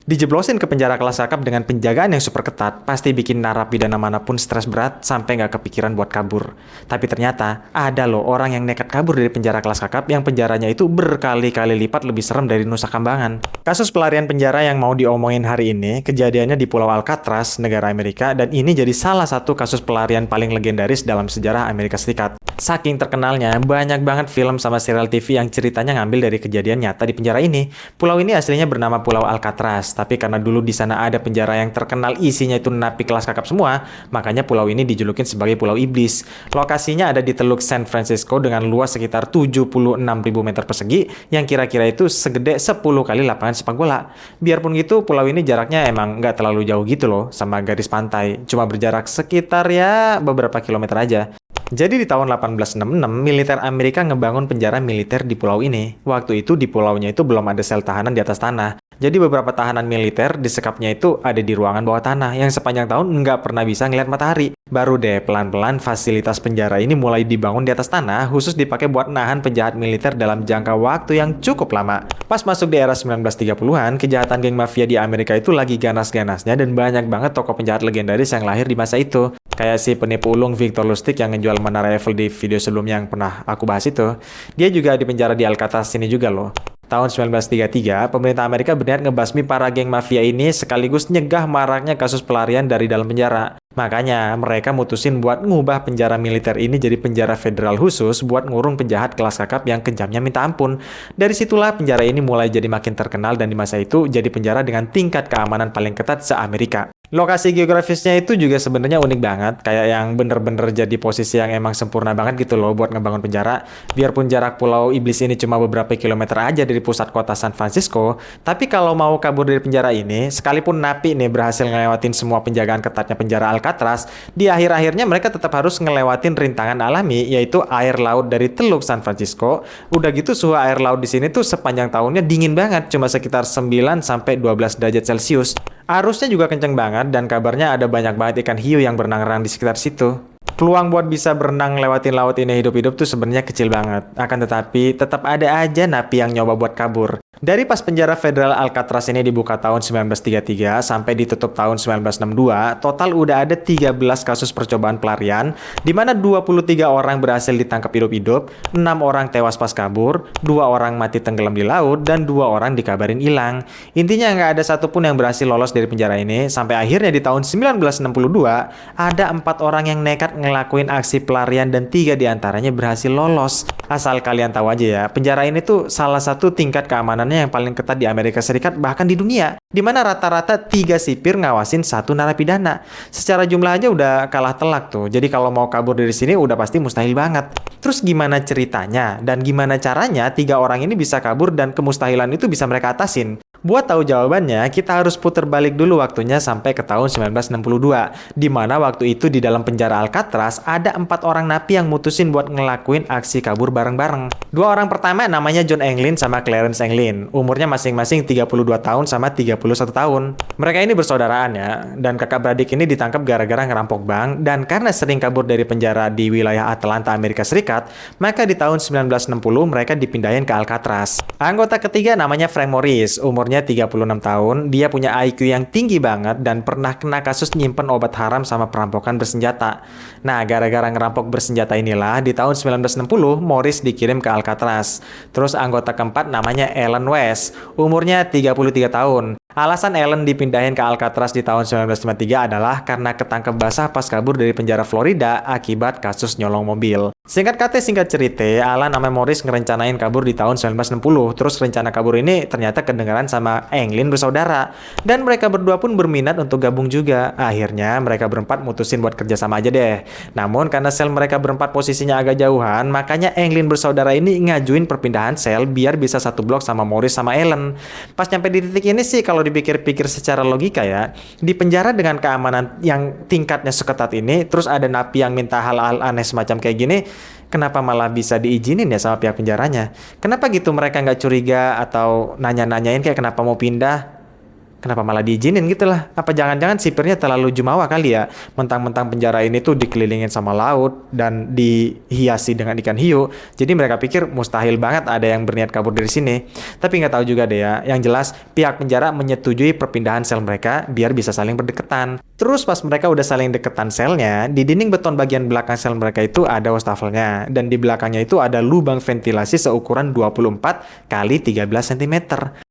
Dijeblosin ke penjara kelas kakap dengan penjagaan yang super ketat, pasti bikin narapidana manapun stres berat sampai nggak kepikiran buat kabur. Tapi ternyata, ada loh orang yang nekat kabur dari penjara kelas kakap yang penjaranya itu berkali-kali lipat lebih serem dari Nusa Kambangan. Kasus pelarian penjara yang mau diomongin hari ini, kejadiannya di Pulau Alcatraz, negara Amerika, dan ini jadi salah satu kasus pelarian paling legendaris dalam sejarah Amerika Serikat. Saking terkenalnya, banyak banget film sama serial TV yang ceritanya ngambil dari kejadian nyata di penjara ini. Pulau ini aslinya bernama Pulau Alcatraz, tapi karena dulu di sana ada penjara yang terkenal isinya itu napi kelas kakap semua, makanya pulau ini dijulukin sebagai Pulau Iblis. Lokasinya ada di Teluk San Francisco dengan luas sekitar 76.000 meter persegi, yang kira-kira itu segede 10 kali lapangan sepak bola. Biarpun gitu, pulau ini jaraknya emang nggak terlalu jauh gitu loh sama garis pantai, cuma berjarak sekitar ya beberapa kilometer aja. Jadi di tahun 1866, militer Amerika ngebangun penjara militer di pulau ini. Waktu itu di pulaunya itu belum ada sel tahanan di atas tanah. Jadi beberapa tahanan militer disekapnya itu ada di ruangan bawah tanah yang sepanjang tahun nggak pernah bisa ngeliat matahari. Baru deh pelan-pelan fasilitas penjara ini mulai dibangun di atas tanah khusus dipakai buat nahan penjahat militer dalam jangka waktu yang cukup lama. Pas masuk di era 1930-an, kejahatan geng mafia di Amerika itu lagi ganas-ganasnya dan banyak banget tokoh penjahat legendaris yang lahir di masa itu. Kayak si penipu ulung Victor Lustig yang ngejual Menara Eiffel di video sebelumnya yang pernah aku bahas itu. Dia juga dipenjara di Alcatraz sini juga loh. Tahun 1933, pemerintah Amerika berniat ngebasmi para geng mafia ini sekaligus nyegah maraknya kasus pelarian dari dalam penjara. Makanya, mereka mutusin buat ngubah penjara militer ini jadi penjara federal khusus buat ngurung penjahat kelas kakap yang kejamnya minta ampun. Dari situlah penjara ini mulai jadi makin terkenal dan di masa itu jadi penjara dengan tingkat keamanan paling ketat se-Amerika. Lokasi geografisnya itu juga sebenarnya unik banget, kayak yang bener-bener jadi posisi yang emang sempurna banget gitu loh buat ngebangun penjara. Biarpun jarak Pulau Iblis ini cuma beberapa kilometer aja dari pusat kota San Francisco, tapi kalau mau kabur dari penjara ini, sekalipun napi nih berhasil ngelewatin semua penjagaan ketatnya penjara Alcatraz, di akhir-akhirnya mereka tetap harus ngelewatin rintangan alami, yaitu air laut dari Teluk San Francisco. Udah gitu suhu air laut di sini tuh sepanjang tahunnya dingin banget, cuma sekitar 9 sampai 12 derajat Celcius. Arusnya juga kenceng banget dan kabarnya ada banyak banget ikan hiu yang berenang-renang di sekitar situ. Peluang buat bisa berenang lewatin laut ini hidup-hidup tuh sebenarnya kecil banget. Akan tetapi tetap ada aja napi yang nyoba buat kabur. Dari pas penjara federal Alcatraz ini dibuka tahun 1933 sampai ditutup tahun 1962, total udah ada 13 kasus percobaan pelarian, di mana 23 orang berhasil ditangkap hidup-hidup, 6 orang tewas pas kabur, 2 orang mati tenggelam di laut, dan 2 orang dikabarin hilang. Intinya nggak ada satupun yang berhasil lolos dari penjara ini, sampai akhirnya di tahun 1962, ada 4 orang yang nekat ngelakuin aksi pelarian dan 3 diantaranya berhasil lolos. Asal kalian tahu aja ya, penjara ini tuh salah satu tingkat keamanan yang paling ketat di Amerika Serikat bahkan di dunia, di mana rata-rata 3 sipir ngawasin 1 narapidana. Secara jumlah aja udah kalah telak tuh. Jadi kalau mau kabur dari sini udah pasti mustahil banget. Terus gimana ceritanya dan gimana caranya 3 orang ini bisa kabur dan kemustahilan itu bisa mereka atasin? Buat tahu jawabannya, kita harus putar balik dulu waktunya sampai ke tahun 1962, di mana waktu itu di dalam penjara Alcatraz ada 4 orang napi yang mutusin buat ngelakuin aksi kabur bareng-bareng. 2 orang pertama namanya John Englin sama Clarence Englin, umurnya masing-masing 32 tahun sama 31 tahun. Mereka ini bersaudaraan ya, dan kakak beradik ini ditangkap gara-gara ngerampok bank, dan karena sering kabur dari penjara di wilayah Atlanta, Amerika Serikat, maka di tahun 1960 mereka dipindahin ke Alcatraz. Anggota ketiga namanya Frank Morris, umurnya 36 tahun, dia punya IQ yang tinggi banget dan pernah kena kasus nyimpen obat haram sama perampokan bersenjata. Nah, gara-gara ngerampok bersenjata inilah, di tahun 1960, Morris dikirim ke Alcatraz. Terus anggota keempat namanya Alan West, umurnya 33 tahun. Alasan Alan dipindahin ke Alcatraz di tahun 1953 adalah karena ketangkep basah pas kabur dari penjara Florida akibat kasus nyolong mobil. Singkat kata singkat cerita, Alan sama Morris ngerencanain kabur di tahun 1960. Terus rencana kabur ini ternyata kedengeran sama Englin bersaudara. Dan mereka berdua pun berminat untuk gabung juga. Akhirnya mereka berempat mutusin buat kerjasama aja deh. Namun karena sel mereka berempat posisinya agak jauhan, makanya Englin bersaudara ini ngajuin perpindahan sel biar bisa satu blok sama Morris sama Alan. Pas nyampe di titik ini sih kalau dipikir-pikir secara logika ya, di penjara dengan keamanan yang tingkatnya seketat ini, terus ada napi yang minta hal-hal aneh semacam kayak gini, kenapa malah bisa diizinin ya sama pihak penjaranya? Kenapa gitu mereka nggak curiga atau nanya-nanyain kayak kenapa mau pindah? Kenapa malah diizinin gitu lah? Apa jangan-jangan sipirnya terlalu jumawa kali ya? Mentang-mentang penjara ini tuh dikelilingin sama laut dan dihiasi dengan ikan hiu. Jadi mereka pikir mustahil banget ada yang berniat kabur dari sini. Tapi nggak tahu juga deh ya. Yang jelas pihak penjara menyetujui perpindahan sel mereka biar bisa saling berdekatan. Terus pas mereka udah saling deketan selnya, di dinding beton bagian belakang sel mereka itu ada wastafelnya. Dan di belakangnya itu ada lubang ventilasi seukuran 24 kali 13 cm.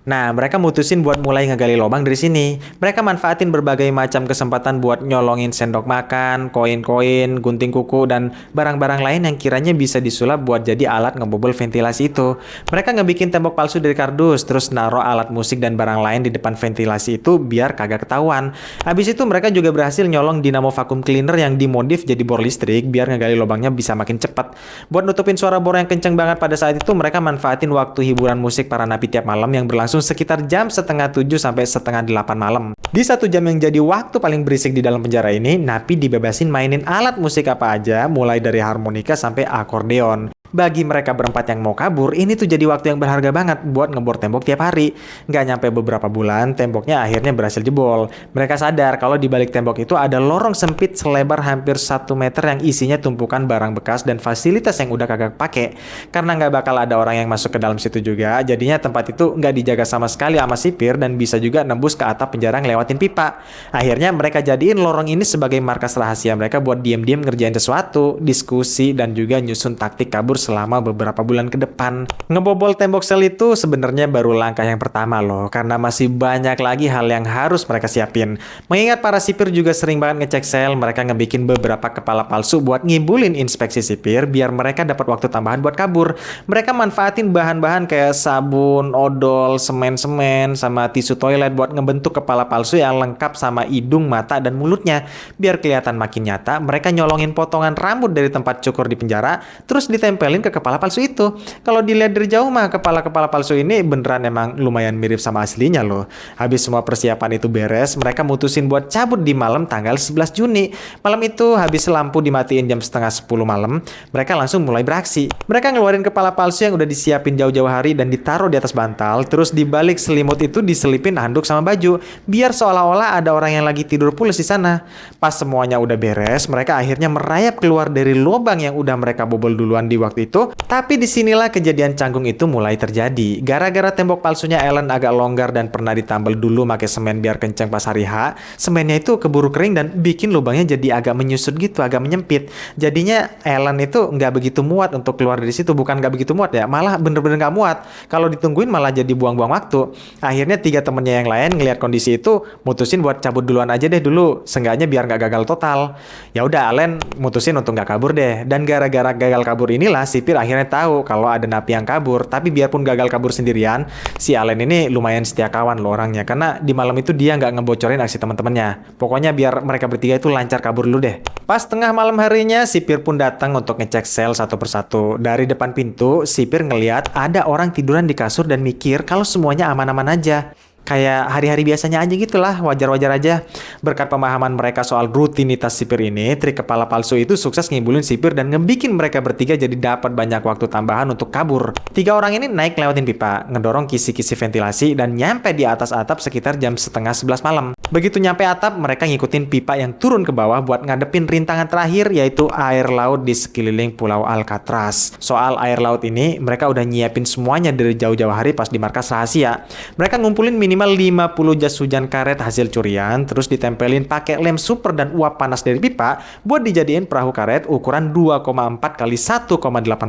Nah, mereka mutusin buat mulai ngegali lubang dari sini. Mereka manfaatin berbagai macam kesempatan buat nyolongin sendok makan, koin-koin, gunting kuku, dan barang-barang lain yang kiranya bisa disulap buat jadi alat ngebobol ventilasi itu. Mereka ngebikin tembok palsu dari kardus, terus naruh alat musik dan barang lain di depan ventilasi itu biar kagak ketahuan. Habis itu mereka juga berhasil nyolong dinamo vacuum cleaner yang dimodif jadi bor listrik biar ngegali lubangnya bisa makin cepat. Buat nutupin suara bor yang kenceng banget pada saat itu, mereka manfaatin waktu hiburan musik para napi tiap malam yang berlangsung sekitar jam setengah 7 sampai setengah 8 malam. Di 1 jam yang jadi waktu paling berisik di dalam penjara ini, napi dibebasin mainin alat musik apa aja, mulai dari harmonika sampai akordeon. Bagi mereka berempat yang mau kabur, ini tuh jadi waktu yang berharga banget buat ngebor tembok tiap hari. Nggak nyampe beberapa bulan, temboknya akhirnya berhasil jebol. Mereka sadar kalau di balik tembok itu ada lorong sempit selebar hampir 1 meter yang isinya tumpukan barang bekas dan fasilitas yang udah kagak pakai. Karena nggak bakal ada orang yang masuk ke dalam situ juga, jadinya tempat itu nggak dijaga sama sekali sama sipir dan bisa juga nembus ke atap penjara ngelewatin pipa. Akhirnya mereka jadiin lorong ini sebagai markas rahasia mereka buat diam-diam ngerjain sesuatu, diskusi, dan juga nyusun taktik kabur selama beberapa bulan ke depan. Ngebobol tembok sel itu sebenarnya baru langkah yang pertama loh, karena masih banyak lagi hal yang harus mereka siapin. Mengingat para sipir juga sering banget ngecek sel, mereka ngebikin beberapa kepala palsu buat ngibulin inspeksi sipir biar mereka dapat waktu tambahan buat kabur. Mereka manfaatin bahan-bahan kayak sabun, odol, semen-semen, sama tisu toilet buat ngebentuk kepala palsu yang lengkap sama hidung, mata, dan mulutnya. Biar kelihatan makin nyata, mereka nyolongin potongan rambut dari tempat cukur di penjara, terus ditempel ke kepala palsu itu. Kalau dilihat dari jauh mah kepala-kepala palsu ini beneran emang lumayan mirip sama aslinya loh. Habis semua persiapan itu beres, mereka mutusin buat cabut di malam tanggal 11 Juni. Malam itu habis lampu dimatiin jam setengah 10 malam, mereka langsung mulai beraksi. Mereka ngeluarin kepala palsu yang udah disiapin jauh-jauh hari dan ditaruh di atas bantal, terus di balik selimut itu diselipin handuk sama baju, biar seolah-olah ada orang yang lagi tidur pules di sana. Pas semuanya udah beres, mereka akhirnya merayap keluar dari lubang yang udah mereka bobol duluan di waktu itu. Tapi disinilah kejadian canggung itu mulai terjadi. Gara-gara tembok palsunya Ellen agak longgar dan pernah ditambal dulu pakai semen biar kenceng pas hari H, semennya itu keburu kering dan bikin lubangnya jadi agak menyusut gitu, agak menyempit. Jadinya Ellen itu nggak begitu muat untuk keluar dari situ. Bukan nggak begitu muat ya, malah bener-bener nggak muat. Kalau ditungguin malah jadi buang-buang waktu. Akhirnya 3 temennya yang lain ngelihat kondisi itu, mutusin buat cabut duluan aja deh dulu, seenggaknya biar nggak gagal total. Ya udah, Ellen mutusin untuk nggak kabur deh. Dan gara-gara gagal kabur inilah sipir akhirnya tahu kalau ada napi yang kabur. Tapi biarpun gagal kabur sendirian, si Allen ini lumayan setia kawan loh orangnya, karena di malam itu dia nggak ngebocorin aksi teman-temannya. Pokoknya biar mereka bertiga itu lancar kabur dulu deh. Pas tengah malam harinya, sipir pun datang untuk ngecek sel satu persatu. Dari depan pintu, sipir ngeliat ada orang tiduran di kasur dan mikir kalau semuanya aman-aman aja. Kayak hari-hari biasanya aja gitulah, wajar-wajar aja. Berkat pemahaman mereka soal rutinitas sipir ini, trik kepala palsu itu sukses ngibulin sipir dan ngebikin mereka bertiga jadi dapat banyak waktu tambahan untuk kabur. 3 orang ini naik lewatin pipa, ngedorong kisi-kisi ventilasi, dan nyampe di atas atap sekitar jam setengah 11 malam. Begitu nyampe atap, mereka ngikutin pipa yang turun ke bawah buat ngadepin rintangan terakhir, yaitu air laut di sekeliling Pulau Alcatraz. Soal air laut ini, mereka udah nyiapin semuanya dari jauh-jauh hari pas di markas rahasia. Mereka ngumpulin minimal 50 jas hujan karet hasil curian, terus ditempelin pakai lem super dan uap panas dari pipa buat dijadiin perahu karet ukuran 2,4 kali 1,8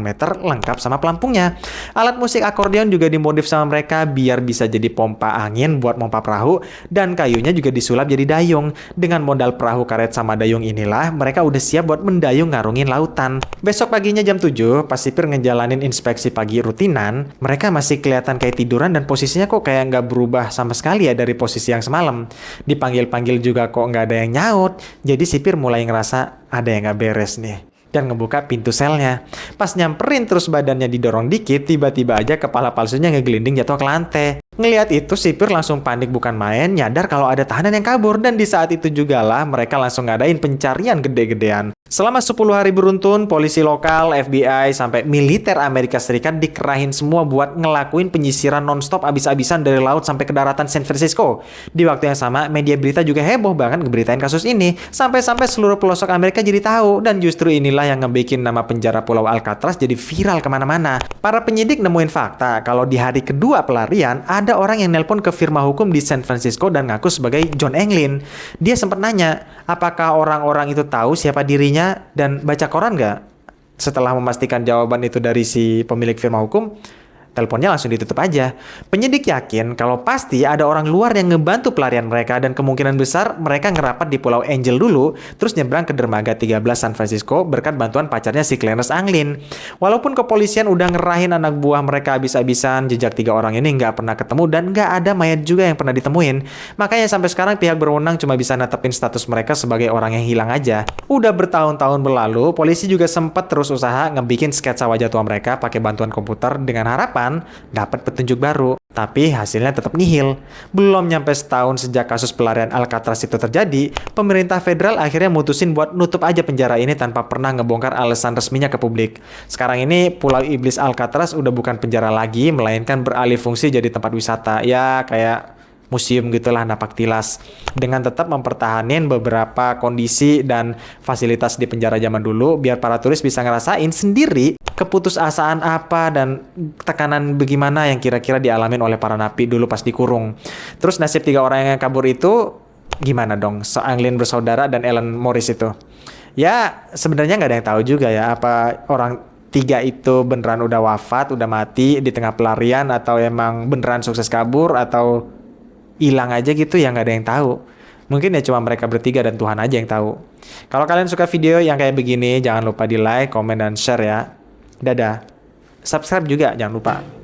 meter lengkap sama pelampungnya. Alat musik akordeon juga dimodif sama mereka biar bisa jadi pompa angin buat pompa perahu, dan kayunya juga disulap jadi dayung. Dengan modal perahu karet sama dayung inilah mereka udah siap buat mendayung ngarungin lautan. Besok paginya jam 7, pas sipir ngejalanin inspeksi pagi rutinan, mereka masih kelihatan kayak tiduran dan posisinya kok kayak nggak berubah sama sekali ya dari posisi yang semalam. Dipanggil-panggil juga kok nggak ada yang nyaut. Jadi sipir mulai ngerasa ada yang nggak beres nih. dan ngebuka pintu selnya. Pas nyamperin terus badannya didorong dikit, tiba-tiba aja kepala palsunya ngegelinding jatuh ke lantai. Ngelihat itu, sipir langsung panik bukan main, nyadar kalau ada tahanan yang kabur, dan di saat itu juga lah mereka langsung ngadain pencarian gede-gedean. Selama 10 hari beruntun, polisi lokal, FBI, sampai militer Amerika Serikat dikerahin semua buat ngelakuin penyisiran nonstop abis-abisan dari laut sampai ke daratan San Francisco. Di waktu yang sama, media berita juga heboh banget ngeberitain kasus ini, sampai-sampai seluruh pelosok Amerika jadi tahu, dan justru inilah yang ngebikin nama penjara Pulau Alcatraz jadi viral kemana-mana. Para penyidik nemuin fakta kalau di hari kedua pelarian, ada orang yang nelpon ke firma hukum di San Francisco dan ngaku sebagai John Englin. Dia sempat nanya, apakah orang-orang itu tahu siapa dirinya dan baca koran nggak? Setelah memastikan jawaban itu dari si pemilik firma hukum, teleponnya langsung ditutup aja. Penyidik yakin kalau pasti ada orang luar yang ngebantu pelarian mereka dan kemungkinan besar mereka ngerapat di Pulau Angel dulu, terus nyebrang ke dermaga 13 San Francisco berkat bantuan pacarnya si Clarence Anglin. Walaupun kepolisian udah ngerahin anak buah mereka habis-habisan, jejak 3 orang ini nggak pernah ketemu dan nggak ada mayat juga yang pernah ditemuin. Makanya sampai sekarang pihak berwenang cuma bisa netepin status mereka sebagai orang yang hilang aja. Udah bertahun-tahun berlalu, polisi juga sempat terus usaha ngebikin sketsa wajah tua mereka pakai bantuan komputer dengan harapan dapat petunjuk baru, tapi hasilnya tetap nihil. Belum nyampe setahun sejak kasus pelarian Alcatraz itu terjadi, pemerintah federal akhirnya mutusin buat nutup aja penjara ini tanpa pernah ngebongkar alasan resminya ke publik. Sekarang ini Pulau Iblis Alcatraz udah bukan penjara lagi, melainkan beralih fungsi jadi tempat wisata. Ya kayak museum gitulah napak tilas, dengan tetap mempertahankan beberapa kondisi dan fasilitas di penjara zaman dulu biar para turis bisa ngerasain sendiri keputusasaan apa dan tekanan bagaimana yang kira-kira dialamin oleh para napi dulu pas dikurung. Terus nasib 3 orang yang kabur itu gimana dong? Anglin bersaudara dan Ellen Morris itu. Ya sebenarnya nggak ada yang tahu juga ya, apa orang 3 itu beneran udah wafat, udah mati di tengah pelarian, atau emang beneran sukses kabur, atau hilang aja gitu, ya nggak ada yang tahu. Mungkin ya cuma mereka bertiga dan Tuhan aja yang tahu. Kalau kalian suka video yang kayak begini, jangan lupa di like, komen, dan share ya. Dadah. Subscribe juga jangan lupa.